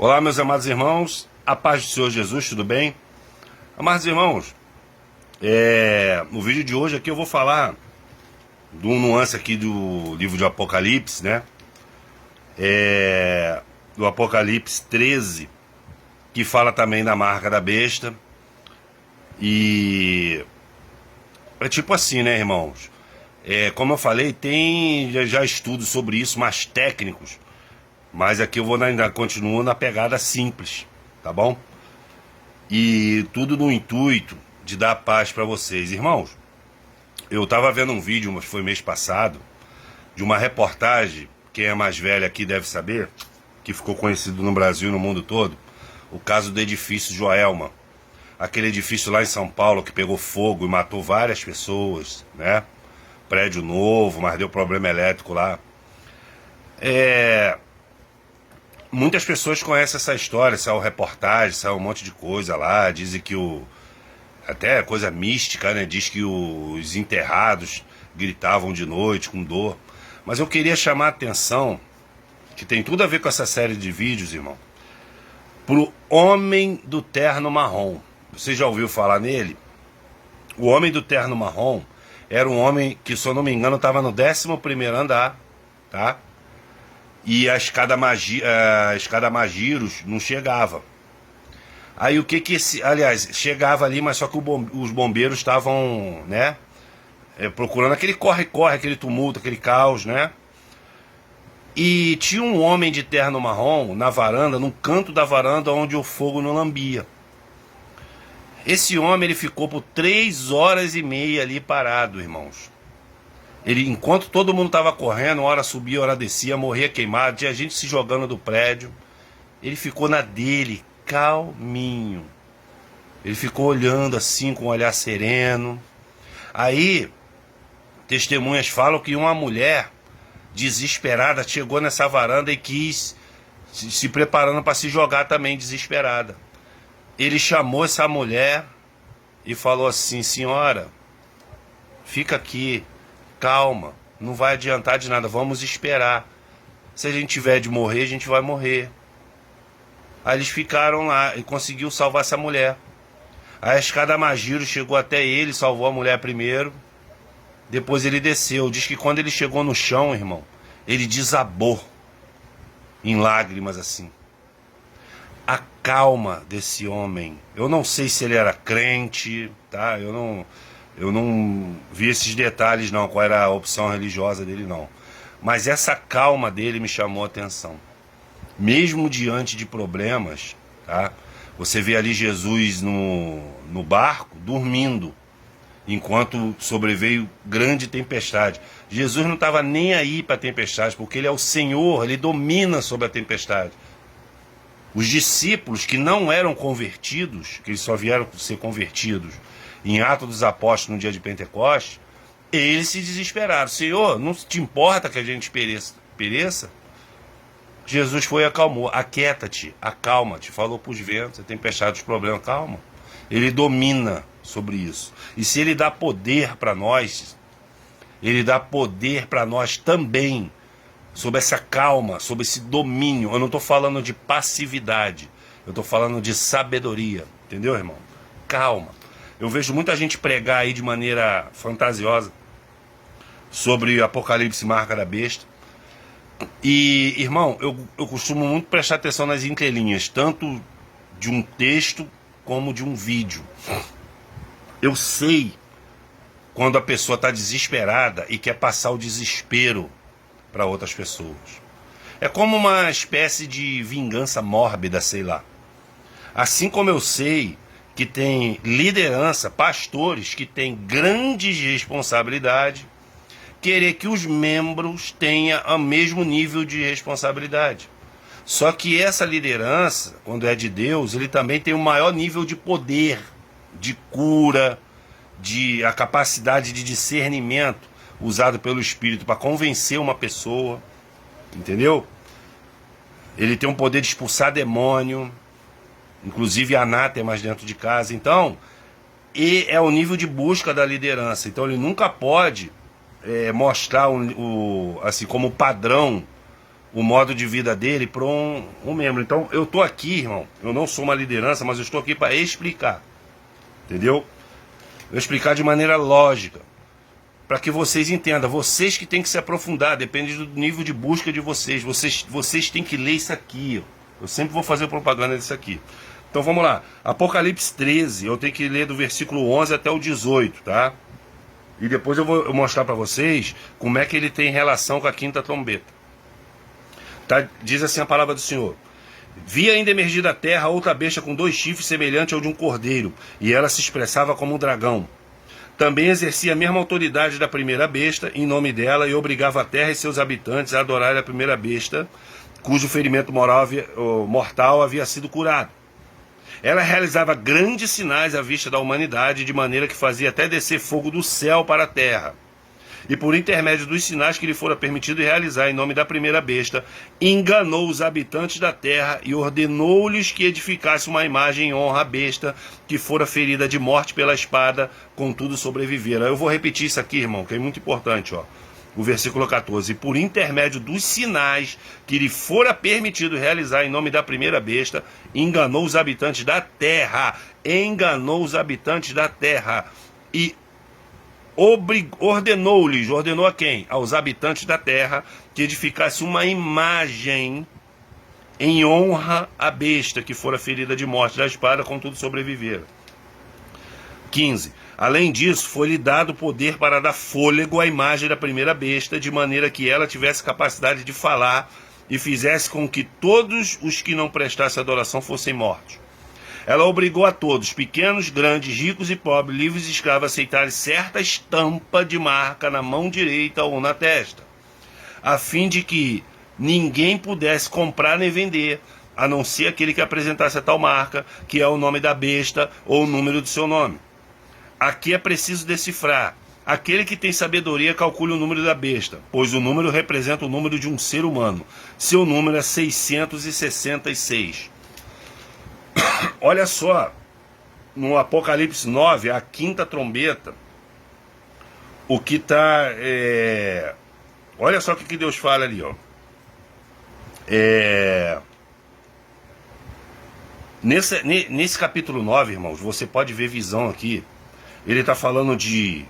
Olá, meus amados irmãos, a paz do Senhor Jesus, tudo bem? Amados irmãos, no vídeo de hoje aqui eu vou falar de um nuance aqui do livro de Apocalipse, né? Do Apocalipse 13, que fala também da marca da besta. E é tipo assim, né, irmãos? Como eu falei, tem já estudos sobre isso, mais técnicos. Mas aqui eu vou ainda continuo na pegada simples, tá bom? E tudo no intuito de dar paz para vocês. Irmãos, eu tava vendo um vídeo, mas foi mês passado, de uma reportagem, quem é mais velho aqui deve saber, que ficou conhecido no Brasil e no mundo todo, o caso do edifício Joelma. Aquele edifício lá em São Paulo que pegou fogo e matou várias pessoas, né? Prédio novo, mas deu problema elétrico lá. Muitas pessoas conhecem essa história, saiu reportagem, saiu um monte de coisa lá, dizem que até coisa mística, né? Diz que os enterrados gritavam de noite com dor. Mas eu queria chamar a atenção, que tem tudo a ver com essa série de vídeos, irmão, pro Homem do Terno Marrom. Você já ouviu falar nele? O Homem do Terno Marrom era um homem que, se eu não me engano, estava no 11º andar, tá? E a escada Magiros não chegava. Aí o que aliás, chegava ali, mas só que os bombeiros estavam, né, procurando aquele corre-corre, aquele tumulto, aquele caos, né? E tinha um homem de terno marrom na varanda, no canto da varanda onde o fogo não lambia. Esse homem, ele ficou por 3 horas e meia ali parado, irmãos. Ele, enquanto todo mundo estava correndo, hora subia, hora descia, morria queimado, tinha gente se jogando do prédio. Ele ficou na dele, calminho. Ele ficou olhando assim, com um olhar sereno. Aí, testemunhas falam que uma mulher desesperada chegou nessa varanda e quis, se preparando para se jogar também, desesperada. Ele chamou essa mulher e falou assim: senhora, fica aqui. Calma, não vai adiantar de nada, vamos esperar. Se a gente tiver de morrer, a gente vai morrer. Aí eles ficaram lá e conseguiu salvar essa mulher. Aí a escada Magiro chegou até ele, salvou a mulher primeiro. Depois ele desceu. Diz que quando ele chegou no chão, irmão, ele desabou em lágrimas assim. A calma desse homem. Eu não sei se ele era crente, tá? Eu não vi esses detalhes não, qual era a opção religiosa dele não. Mas essa calma dele me chamou a atenção. Mesmo diante de problemas, tá? Você vê ali Jesus no barco, dormindo, enquanto sobreveio grande tempestade. Jesus não estava nem aí para a tempestade, porque ele é o Senhor, ele domina sobre a tempestade. Os discípulos que não eram convertidos, que eles só vieram ser convertidos em Atos dos Apóstolos no dia de Pentecostes, eles se desesperaram. Senhor, não te importa que a gente pereça? Jesus foi e acalmou. Aquieta-te, acalma-te. Falou para os ventos, a tempestade dos problemas, calma. Ele domina sobre isso. E se ele dá poder para nós, ele dá poder para nós também, sobre essa calma, sobre esse domínio. Eu não estou falando de passividade, eu estou falando de sabedoria. Entendeu, irmão? Calma. Eu vejo muita gente pregar aí de maneira fantasiosa sobre Apocalipse, marca da besta. E, irmão, eu costumo muito prestar atenção nas entrelinhas, tanto de um texto como de um vídeo. Eu sei quando a pessoa está desesperada e quer passar o desespero para outras pessoas. É como uma espécie de vingança mórbida, sei lá. Assim como eu sei que tem liderança, pastores que têm grandes responsabilidades, querer que os membros tenham o mesmo nível de responsabilidade. Só que essa liderança, quando é de Deus, ele também tem o maior nível de poder, de cura, de a capacidade de discernimento usado pelo Espírito para convencer uma pessoa, entendeu? Ele tem um poder de expulsar demônio, inclusive anátemas dentro de casa. Então, e é o nível de busca da liderança. Então ele nunca pode mostrar assim como padrão o modo de vida dele para um membro. Então eu estou aqui, irmão, eu não sou uma liderança, mas eu estou aqui para explicar, entendeu? Eu explicar de maneira lógica, para que vocês entendam. Vocês que têm que se aprofundar, depende do nível de busca de vocês. Vocês têm que ler isso aqui, ó. Eu sempre vou fazer propaganda disso aqui. Então vamos lá, Apocalipse 13, eu tenho que ler do versículo 11 até o 18, tá? E depois eu vou mostrar para vocês como é que ele tem relação com a quinta trombeta. Tá? Diz assim a palavra do Senhor: vi ainda emergir da terra outra besta com 2 chifres semelhante ao de um cordeiro, e ela se expressava como um dragão. Também exercia a mesma autoridade da primeira besta em nome dela, e obrigava a terra e seus habitantes a adorar a primeira besta, cujo ferimento mortal havia sido curado. Ela realizava grandes sinais à vista da humanidade, de maneira que fazia até descer fogo do céu para a terra. E por intermédio dos sinais que lhe fora permitido realizar em nome da primeira besta, enganou os habitantes da terra e ordenou-lhes que edificassem uma imagem em honra à besta, que fora ferida de morte pela espada, contudo sobrevivera. Eu vou repetir isso aqui, irmão, que é muito importante, ó. O versículo 14: por intermédio dos sinais que lhe fora permitido realizar em nome da primeira besta, enganou os habitantes da terra, e ordenou a quem? Aos habitantes da terra, que edificasse uma imagem em honra à besta, que fora ferida de morte da espada, contudo sobrevivera. 15. Além disso, foi-lhe dado poder para dar fôlego à imagem da primeira besta, de maneira que ela tivesse capacidade de falar e fizesse com que todos os que não prestassem adoração fossem mortos. Ela obrigou a todos, pequenos, grandes, ricos e pobres, livres e escravos, a aceitarem certa estampa de marca na mão direita ou na testa, a fim de que ninguém pudesse comprar nem vender, a não ser aquele que apresentasse a tal marca, que é o nome da besta ou o número do seu nome. Aqui é preciso decifrar. Aquele que tem sabedoria calcule o número da besta, pois o número representa o número de um ser humano. Seu número é 666. Olha só, no Apocalipse 9, a quinta trombeta, o que está... Olha só o que Deus fala ali, ó. Nesse capítulo 9, irmãos, você pode ver visão aqui. Ele está falando de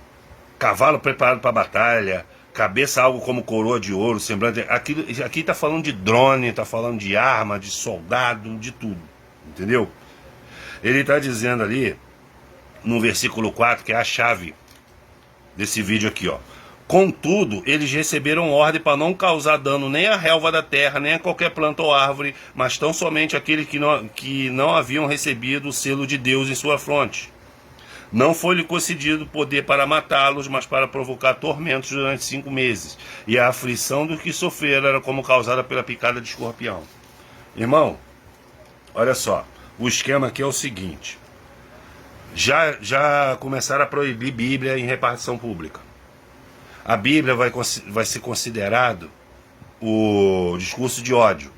cavalo preparado para a batalha, cabeça algo como coroa de ouro, semblante. Aqui está falando de drone, está falando de arma, de soldado, de tudo. Entendeu? Ele está dizendo ali, no versículo 4, que é a chave desse vídeo aqui, ó. Contudo, eles receberam ordem para não causar dano nem à relva da terra, nem a qualquer planta ou árvore, mas tão somente aqueles que não haviam recebido o selo de Deus em sua fronte. Não foi-lhe concedido poder para matá-los, mas para provocar tormentos durante 5 meses. E a aflição do que sofreram era como causada pela picada de escorpião. Irmão, olha só, o esquema aqui é o seguinte. Já começaram a proibir Bíblia em repartição pública. A Bíblia vai ser considerado o discurso de ódio.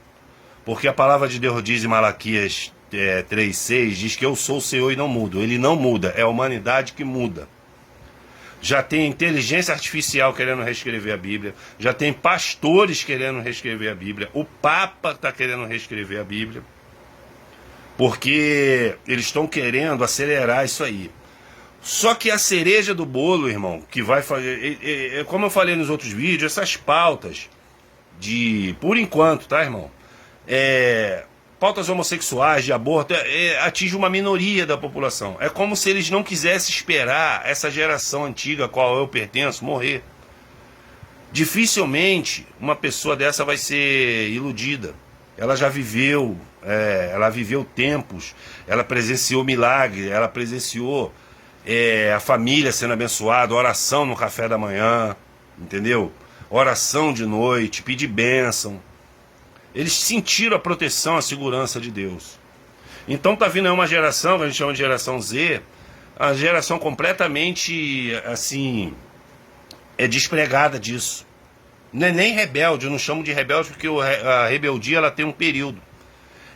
Porque a palavra de Deus diz em Malaquias 3,6, diz que eu sou o Senhor e não mudo. Ele não muda, é a humanidade que muda. Já tem inteligência artificial querendo reescrever a Bíblia, já tem pastores querendo reescrever a Bíblia, o Papa está querendo reescrever a Bíblia, porque eles estão querendo acelerar isso aí. Só que a cereja do bolo, irmão, que vai fazer, como eu falei nos outros vídeos, essas pautas por enquanto, tá, irmão? Pautas homossexuais, de aborto, atinge uma minoria da população. É como se eles não quisessem esperar essa geração antiga a qual eu pertenço morrer. Dificilmente uma pessoa dessa vai ser iludida. Ela já viveu, ela viveu tempos, ela presenciou milagre, ela presenciou a família sendo abençoada, oração no café da manhã, entendeu? Oração de noite, pedir bênção. Eles sentiram a proteção, a segurança de Deus. Então tá vindo aí uma geração, que a gente chama de geração Z, a geração completamente, assim, despregada disso. Não é nem rebelde, eu não chamo de rebelde porque a rebeldia ela tem um período.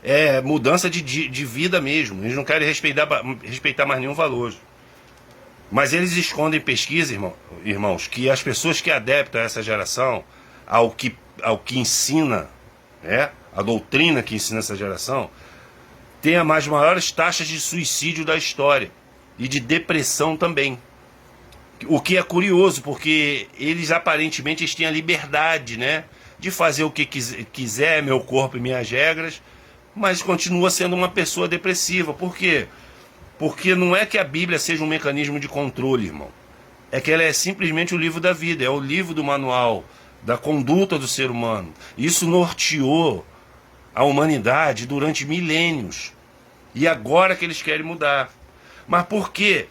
É mudança de vida mesmo, eles não querem respeitar mais nenhum valor. Mas eles escondem pesquisa, irmãos, que as pessoas que adeptam a essa geração, ao que ensina a doutrina que ensina essa geração, tem as maiores taxas de suicídio da história e de depressão também. O que é curioso, porque eles aparentemente têm a liberdade, né, de fazer o que quiser, meu corpo e minhas regras, mas continua sendo uma pessoa depressiva. Por quê? Porque não é que a Bíblia seja um mecanismo de controle, irmão. É que ela é simplesmente o livro da vida, é o livro do manual da conduta do ser humano. Isso norteou a humanidade durante milênios. E agora que eles querem mudar. Mas por quê?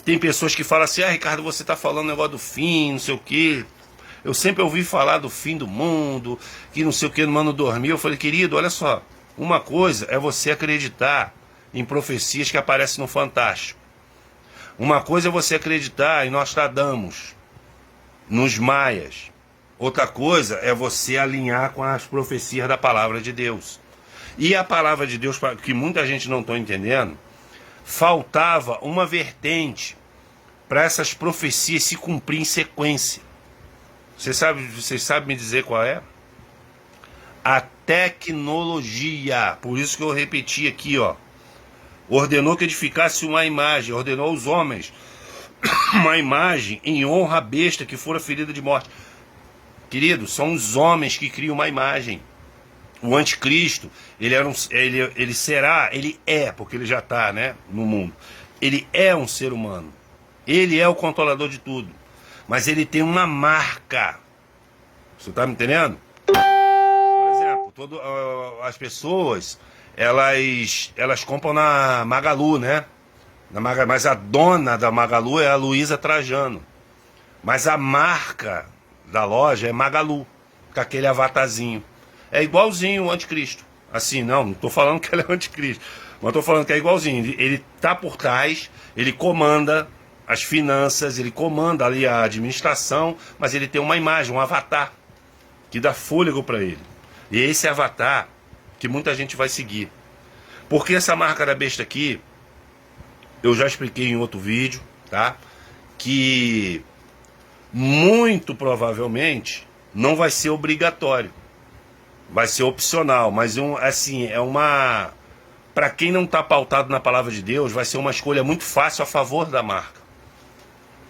Tem pessoas que falam assim, Ricardo, você está falando negócio do fim, não sei o quê. Eu sempre ouvi falar do fim do mundo, que não sei o que, no mano dormir. Eu falei, querido, olha só, uma coisa é você acreditar em profecias que aparecem no Fantástico. Uma coisa é você acreditar em Nostradamus, nos Maias. Outra coisa é você alinhar com as profecias da palavra de Deus. E a palavra de Deus, que muita gente não está entendendo, faltava uma vertente para essas profecias se cumprir em sequência. Vocês sabem me dizer qual é? A tecnologia. Por isso que eu repeti aqui, ó. Ordenou que edificasse uma imagem, ordenou aos homens uma imagem em honra à besta que fora ferida de morte. Querido, são os homens que criam uma imagem. O anticristo, ele é, porque ele já está, né, no mundo. Ele é um ser humano. Ele é o controlador de tudo. Mas ele tem uma marca. Você está me entendendo? Por exemplo, as pessoas, elas compram na Magalu, né? Mas a dona da Magalu é a Luísa Trajano. Mas a marca da loja é Magalu, com aquele avatarzinho. É igualzinho o anticristo. Assim, não estou falando que ele é o anticristo, mas estou falando que é igualzinho. Ele está por trás, ele comanda as finanças, ele comanda ali a administração, mas ele tem uma imagem, um avatar, que dá fôlego para ele. E esse avatar que muita gente vai seguir. Porque essa marca da besta aqui, eu já expliquei em outro vídeo, tá? Que muito provavelmente não vai ser obrigatório. Vai ser opcional, mas assim, é uma... Para quem não está pautado na palavra de Deus, vai ser uma escolha muito fácil a favor da marca.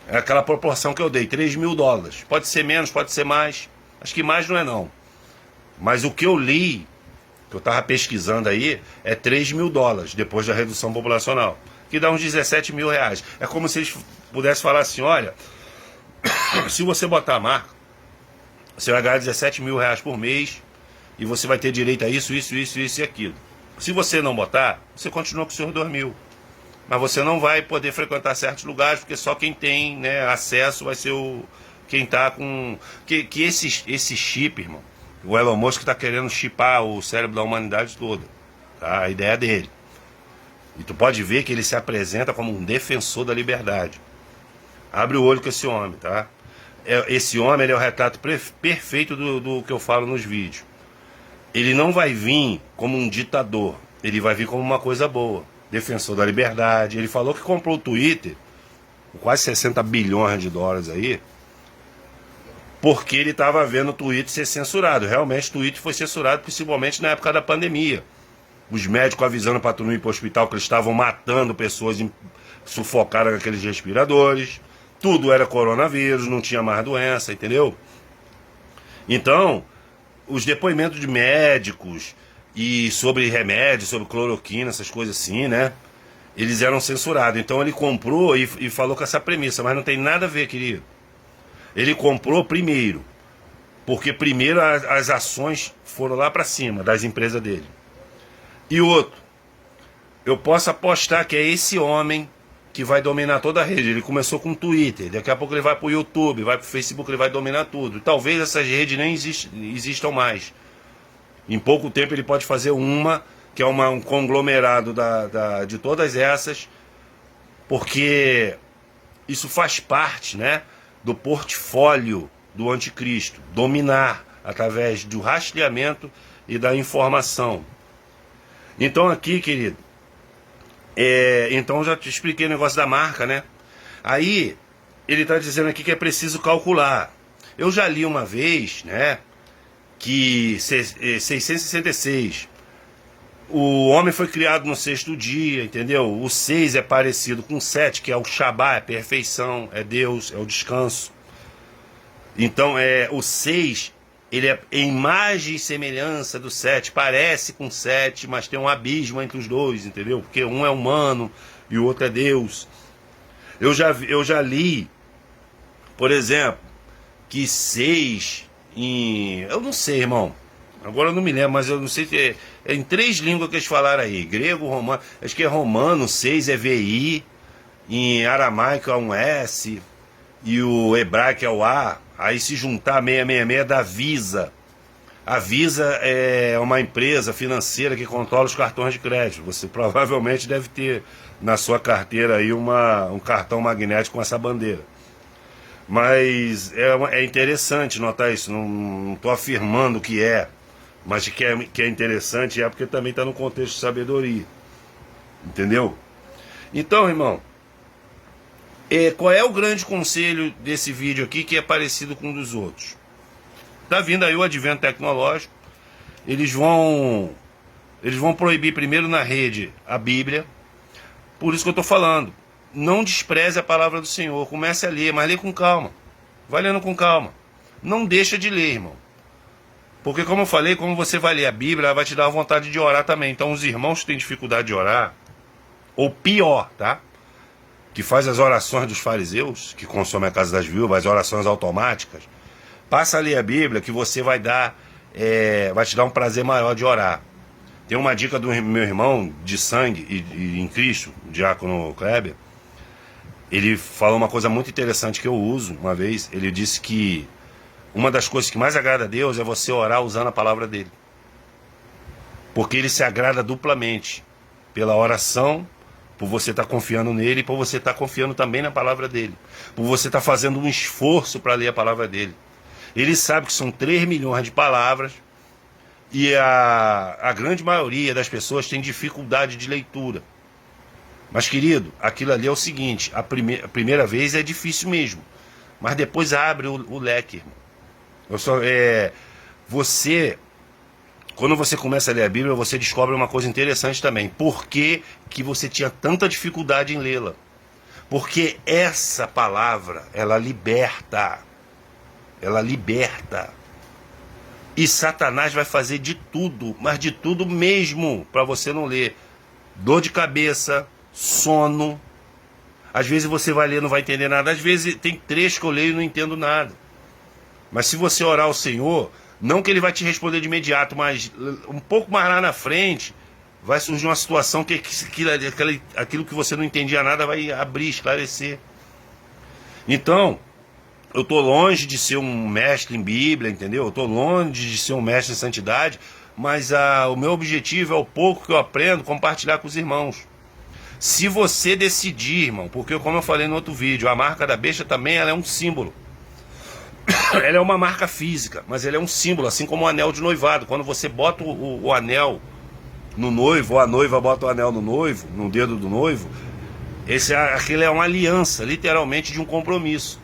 É aquela proporção que eu dei, $3.000. Pode ser menos, pode ser mais. Acho que mais não é não. Mas o que eu li, que eu estava pesquisando aí, é $3.000, depois da redução populacional. Que dá uns R$17.000. É como se eles pudessem falar assim, olha, se você botar a marca, você vai ganhar R$17.000 por mês, e você vai ter direito a isso, isso, isso, isso e aquilo. Se você não botar, você continua com os seus 2.000. Mas você não vai poder frequentar certos lugares, porque só quem tem, né, acesso vai ser quem está com... Que esse chip, irmão, o Elon Musk está querendo chipar o cérebro da humanidade toda. Tá? A ideia dele. E tu pode ver que ele se apresenta como um defensor da liberdade. Abre o olho com esse homem, tá? Esse homem, ele é o retrato perfeito do que eu falo nos vídeos. Ele não vai vir como um ditador, ele vai vir como uma coisa boa, defensor da liberdade. Ele falou que comprou o Twitter, com quase $60 bilhões aí, porque ele estava vendo o Twitter ser censurado. Realmente o Twitter foi censurado, principalmente na época da pandemia. Os médicos avisando para tu não ir para o hospital que eles estavam matando pessoas sufocadas com aqueles respiradores. Tudo era coronavírus, não tinha mais doença, entendeu? Então, os depoimentos de médicos e sobre remédios, sobre cloroquina, essas coisas assim, né? Eles eram censurados. Então ele comprou e falou com essa premissa, mas não tem nada a ver, querido. Ele comprou primeiro, porque primeiro as ações foram lá para cima das empresas dele. E outro, eu posso apostar que é esse homem que vai dominar toda a rede. Ele começou com o Twitter, daqui a pouco ele vai para o YouTube, vai para o Facebook, ele vai dominar tudo. E talvez essas redes nem existam mais. Em pouco tempo ele pode fazer uma, que é um conglomerado de todas essas, porque isso faz parte, né, do portfólio do anticristo, dominar através do rastreamento e da informação. Então aqui, querido, então já te expliquei o negócio da marca, né? Aí ele está dizendo aqui que é preciso calcular. Eu já li uma vez, né, que 666, o homem foi criado no sexto dia, entendeu? O 6 é parecido com o 7, que é o Shabá, é a perfeição, é Deus, é o descanso. Então o 6, ele é imagem e semelhança do 7, parece com o 7, mas tem um abismo entre os dois, entendeu? Porque um é humano e o outro é Deus. Eu já li, por exemplo, que 6 eu não sei, irmão. Agora eu não me lembro, mas eu não sei se é em 3 línguas que eles falaram aí. Grego, romano. Acho que é romano, 6 é VI. Em aramaico é um S. E o hebraico é o A. Aí se juntar 666 dá Visa. A Visa é uma empresa financeira que controla os cartões de crédito. Você provavelmente deve ter na sua carteira aí um cartão magnético com essa bandeira. Mas é interessante notar isso. Não estou afirmando que é. Mas que é interessante porque também está no contexto de sabedoria. Entendeu? Então, irmão, qual é o grande conselho desse vídeo aqui que é parecido com um dos outros? Tá vindo aí o advento tecnológico. Eles vão proibir primeiro na rede a Bíblia. Por isso que eu estou falando. Não despreze a palavra do Senhor. Comece a ler, mas lê com calma. Vai lendo com calma. Não deixa de ler, irmão. Porque como eu falei, como você vai ler a Bíblia, ela vai te dar vontade de orar também. Então os irmãos que têm dificuldade de orar, ou pior, tá? Que faz as orações dos fariseus, que consomem a casa das viúvas, as orações automáticas, passa a ler a Bíblia que você vai te dar um prazer maior de orar. Tem uma dica do meu irmão de sangue e em Cristo, o diácono Kleber. Ele falou uma coisa muito interessante que eu uso uma vez. Ele disse que uma das coisas que mais agrada a Deus é você orar usando a palavra dele. Porque ele se agrada duplamente. Pela oração, por você estar confiando nele, e por você estar confiando também na palavra dele. Por você estar fazendo um esforço para ler a palavra dele. Ele sabe que são 3 milhões de palavras e a grande maioria das pessoas tem dificuldade de leitura. Mas, querido, aquilo ali é o seguinte, a primeira vez é difícil mesmo, mas depois abre o leque, irmão. Quando você começa a ler a Bíblia, você descobre uma coisa interessante também. Por que você tinha tanta dificuldade em lê-la? Porque essa palavra, ela liberta. Ela liberta. E Satanás vai fazer de tudo, mas de tudo mesmo, para você não ler. Dor de cabeça, sono. Às vezes você vai ler e não vai entender nada. Às vezes tem trecho que eu leio e não entendo nada. Mas se você orar ao Senhor, não que ele vai te responder de imediato, mas um pouco mais lá na frente, vai surgir uma situação que aquilo que você não entendia nada vai abrir, esclarecer. Então, eu estou longe de ser um mestre em Bíblia, entendeu? Eu estou longe de ser um mestre em santidade, mas o meu objetivo é o pouco que eu aprendo compartilhar com os irmãos. Se você decidir, irmão, porque como eu falei no outro vídeo, a marca da besta também ela é um símbolo. Ela é uma marca física, mas ela é um símbolo, assim como o anel de noivado. Quando você bota o anel no noivo, ou a noiva bota o anel no noivo, no dedo do noivo, aquilo é uma aliança, literalmente, de um compromisso.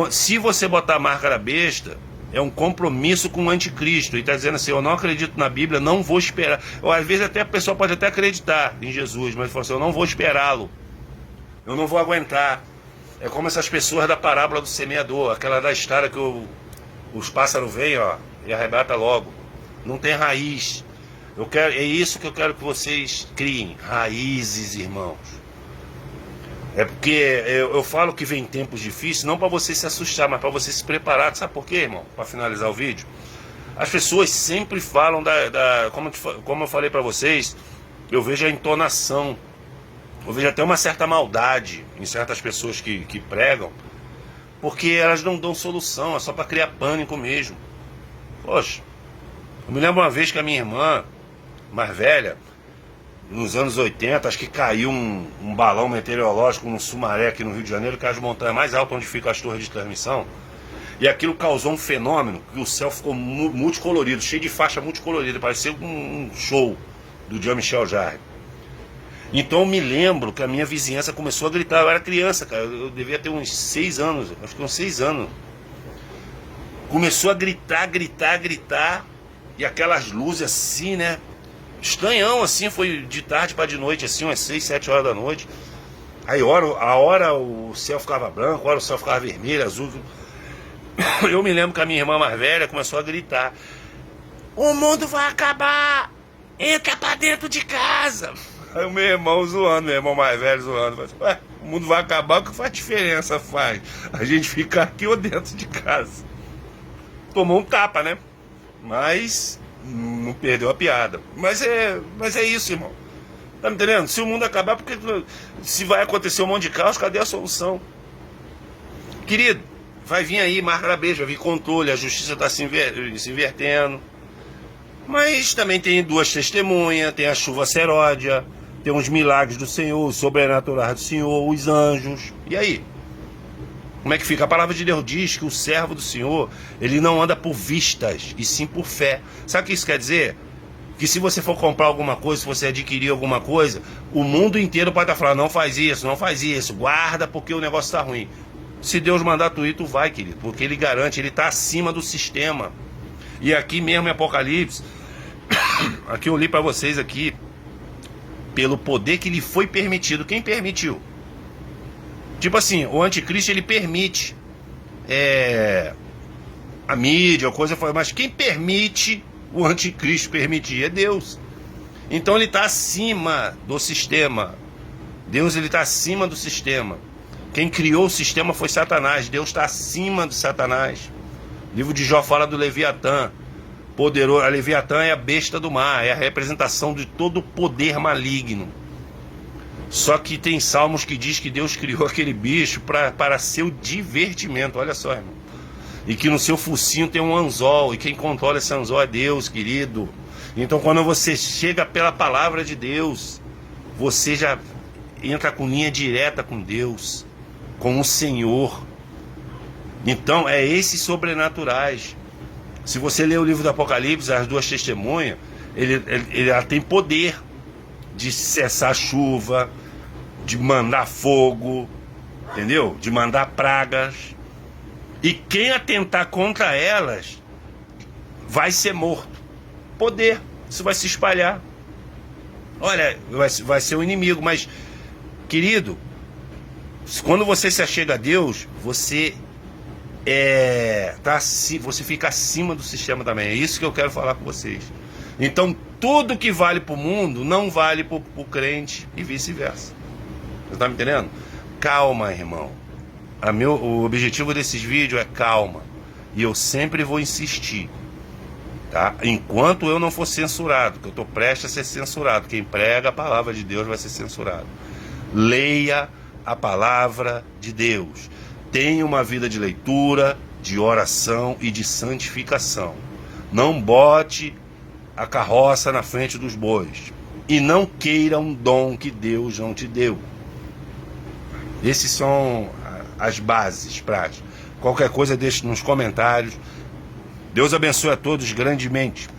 Se você botar a marca da besta, é um compromisso com o anticristo. E está dizendo assim, eu não acredito na Bíblia, não vou esperar. Ou, às vezes até a pessoa pode até acreditar em Jesus, mas fala assim, eu não vou esperá-lo. Eu não vou aguentar. É como essas pessoas da parábola do semeador, aquela da história que os pássaros vêm, ó, e arrebata logo. Não tem raiz. É isso que eu quero que vocês criem. Raízes, irmãos. É porque eu falo que vem tempos difíceis, não para você se assustar, mas para você se preparar. Sabe por quê, irmão? Para finalizar o vídeo. As pessoas sempre falam como eu falei para vocês, eu vejo a entonação. Eu vejo até uma certa maldade em certas pessoas que pregam, porque elas não dão solução, é só para criar pânico mesmo. Poxa, eu me lembro uma vez que a minha irmã, mais velha, nos anos 80, acho que caiu um balão meteorológico no Sumaré, aqui no Rio de Janeiro, que é as montanhas mais altas onde ficam as torres de transmissão, e aquilo causou um fenômeno, que o céu ficou multicolorido, cheio de faixa multicolorida, parecia um show do Jean-Michel Jarre. Então eu me lembro que a minha vizinhança começou a gritar. Eu era criança, cara, eu devia ter uns 6 anos, acho que uns 6 anos. Começou a gritar, gritar, gritar. E aquelas luzes assim, né? Estranhão, assim, foi de tarde para de noite, assim, umas 6, 7 horas da noite. Aí a hora o céu ficava branco, a hora o céu ficava vermelho, azul. Eu me lembro que a minha irmã mais velha começou a gritar: o mundo vai acabar! Entra pra dentro de casa! Aí o meu irmão zoando, meu irmão mais velho zoando. Falei, ué, o mundo vai acabar, o que faz diferença? Faz a gente ficar aqui ou dentro de casa. Tomou um tapa, né? Mas não perdeu a piada. Mas é isso, irmão. Tá me entendendo? Se o mundo acabar, porque se vai acontecer um monte de caos, cadê a solução? Querido, vai vir aí marca da beijo, vai vir controle, a justiça está se invertendo. Mas também tem duas testemunhas, tem a chuva seródia, tem os milagres do Senhor, o sobrenatural do Senhor, os anjos. E aí? Como é que fica? A palavra de Deus diz que o servo do Senhor, ele não anda por vistas, e sim por fé. Sabe o que isso quer dizer? Que se você for comprar alguma coisa, se você adquirir alguma coisa, o mundo inteiro pode estar falando, não faz isso, guarda porque o negócio está ruim. Se Deus mandar tu ir, tu vai, querido, porque ele garante, ele está acima do sistema. E aqui mesmo em Apocalipse, aqui eu li para vocês aqui, pelo poder que lhe foi permitido. Quem permitiu? Tipo assim, o anticristo ele permite a mídia, coisa, mas quem permite o anticristo permitir é Deus. Então ele está acima do sistema. Deus ele está acima do sistema. Quem criou o sistema foi Satanás. Deus está acima de Satanás. O livro de Jó fala do Leviatã. Poderoso. A Leviatã é a besta do mar, é a representação de todo o poder maligno. Só que tem salmos que diz que Deus criou aquele bicho para seu divertimento. Olha só, irmão. E que no seu focinho tem um anzol, e quem controla esse anzol é Deus, querido. Então quando você chega pela palavra de Deus, você já entra com linha direta com Deus, com o Senhor. Então é esses sobrenaturais. Se você ler o livro do Apocalipse, as duas testemunhas, ela tem poder de cessar a chuva, de mandar fogo, entendeu? De mandar pragas. E quem atentar contra elas vai ser morto. Poder, isso vai se espalhar. Olha, vai ser o inimigo, mas, querido, quando você se achega a Deus, você você fica acima do sistema também. É isso que eu quero falar com vocês. Então, tudo que vale para o mundo não vale para o crente e vice-versa. Você está me entendendo? Calma, irmão. O objetivo desses vídeos é calma. E eu sempre vou insistir, tá? Enquanto eu não for censurado, que eu estou prestes a ser censurado. Quem prega a palavra de Deus vai ser censurado. Leia a palavra de Deus. Tenha uma vida de leitura, de oração e de santificação. Não bote a carroça na frente dos bois. E não queira um dom que Deus não te deu. Esses são as bases práticas. Qualquer coisa deixe nos comentários. Deus abençoe a todos grandemente.